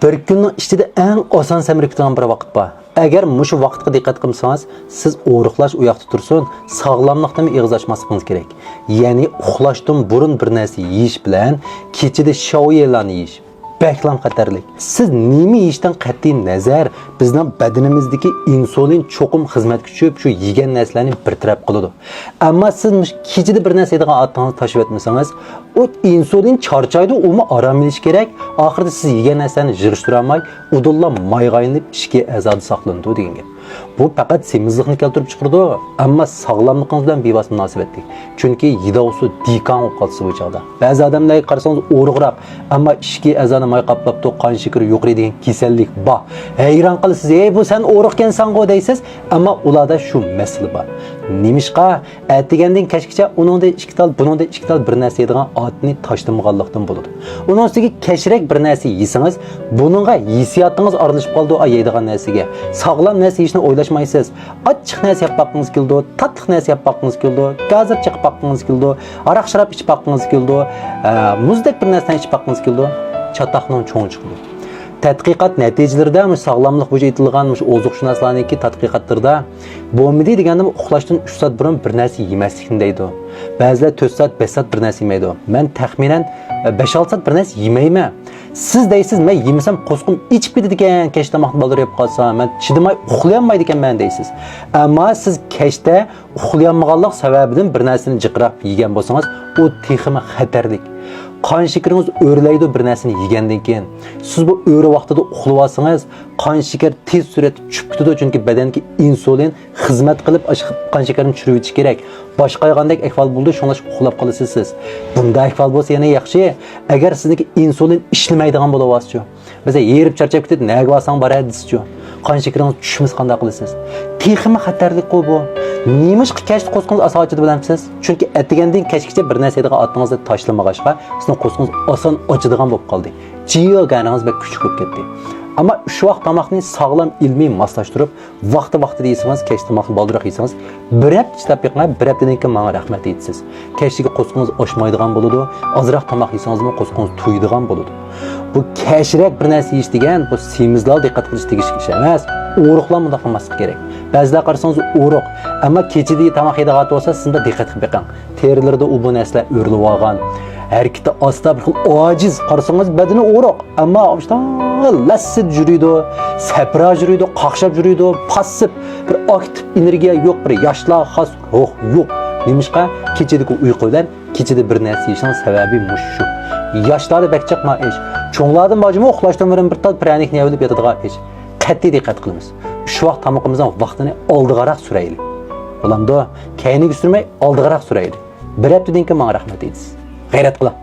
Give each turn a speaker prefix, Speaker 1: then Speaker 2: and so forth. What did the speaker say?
Speaker 1: Bir kunning ichida eng oson samarqatgan bir vaqt bor. Agar mushu vaqtga diqqat qilsangiz, siz o'riqlash u yoqda tursin, sog'lomlikdan eg'iz ochmasligingiz kerak. Ya'ni uxlashdan burun bir narsa yeyish bilan kechida shoylarni yeyish baklam xatarlik. Siz nima yeyishdan qat'iy nazar bizning badanimizdagi insulin cho'qim xizmat kuchib shu yegan narsalarni bir taraf qiladi. Ammo siz kechida bir narsa yedigan otangizni tashib etmasangiz, o insulin charchaydi, uni orom olish kerak. Oxirida siz yegan narsani yig'ishtira olmay, udulla mayg'ayinib ishki azodi saqlanadi degan gap. Bu faqat semizlikni keltirib chiqardi, ammo sog'lomligingiz bilan bevosita munosabatli. Chunki yidovsi dikan bo'lib qolsa bu chog'da. Ba'zi odamlarga qarasangiz o'rug'roq, ammo ishki azoni may qaplabdi, qon shakari yuqori degan kasallik bor. Hayron qilasiz, "Ey bu sen o'riqkansan-ku" deysiz, ammo ularda shu masala bor. Nimishqa aytgandan kechgacha uningda 2 tal, buningda 2 tal bir narsa yedigan otni tashlamaganlikdan bo'ladi. Uning ustiga kechrak bir narsa yesangiz, buningga hissiyotingiz aralashib qoldi o yeydigan narsaga. Sog'lom narsa yeyishni o'ylashmaysiz. Achchiq narsa yeb boqqingiz keldi, tatliq narsa yeb boqqingiz keldi, gazir chiqib boqqingiz keldi, aroq sharab ichib boqqingiz keldi, muzdek bir narsani ichib boqqingiz keldi, chataqning cho'ng chiqdi. Tadqiqot natijalarida sog'lomlik bo'yicha aytilgan ozuqshunoslarniki tadqiqotlarda bo'lmadi deganda uxlashdan 3 soat burun bir narsa yemaslikni deydi. Ba'zilar 4 soat, 5 soat bir narsa yemaydi. Men taxminan 5-6 soat bir narsa yemayman. Siz deysiz, men yemasam qo'sqim ichib ketadi ekan, kech tomoqni baldirib qolsam, men chidamay uxlayolmaydi ekan men deysiz. Ammo siz kechda uxlayolmaganlik sababidan bir narsani jiqrab yegan bo'lsangiz, u texmi xatarlik. Qon shakaringiz o'rlaydi bir narsani yegandan keyin. Siz bu o'ri vaqtida uxlab olsangiz, qon shakar tez suratda tushib ketadi, chunki badanga insulin xizmat qilib qon shakarini tushirib o'tish kerak. Boshqa qanday ahvol bo'ldi, shunday uxlab qolasiz siz. Bunday ahvol bo'lsa yana yaxshi. Agar sizniki insulin ishlamaydigan bo'lsa-chi, masalan, yerib charchab ketib, nega olsang boradi-chi. Qon shakaringiz tushmas qanday qilasiz? Texmi xatarlik bu. Nimishqa kechda qo'sqingiz oson ochadi bilamsiz? Chunki atgandan kechgacha bir narsa yedigan otingizni tashlamag'achqa, sizning qo'sqingiz oson ochadigan bo'lib qoldi. Jiyoganingiz bek kuchli bo'lib ketdi. Ammo shu vaqt tomoqni sog'lom ilmiy moslashtirib, vaqti-vaqtida yeysangiz, kech tomoqni boldiroq yeysangiz, bir hafta chiqib yiqmay, bir haftadan keyin menga rahmat aytasiz. Kechga qo'sqingiz oshmaydigan bo'ladi, ozroq tomoq yeysangiz, qo'sqingiz to'ydigan bo'ladi. Bu kechrak bir narsa yeyish degan, bu semizlar diqqat qilish tegishli ish emas. O'riqlar bunday qilmaslik kerak. Ba'zilar qarasangiz o'riq, ammo kechida tomoq yeydigan bo'lsa, sizda diqqat qilib beqing. Terilarda u bu narsalar o'rilib olgan. Harakati asta bir xil ojiz qarasangiz badani o'riq, ammo lassit yuriydi, sapra yuriydi, qaqshab yuriydi, passiv bir aktiv energiya yo'q, bir yoshlar xos ruh yo'q. Nimishqa kechadagi uyqu bilan kechada bir narsa yeyishning sababi shu. Yoshlarda bakchaqma ish. Cho'nglardan majmu uxlashdan burun bir tal pranikni yeyib yotadigan ish. Qat'iy diqqat qilamiz. Shu vaqt tomoqimizning vaqtini oldig'aroq suraylik. Bo'landi, keyiniga surmay oldig'aroq suraylik. Bir haftadan keyin menga rahmat aytasiz. G'ayrat qiling.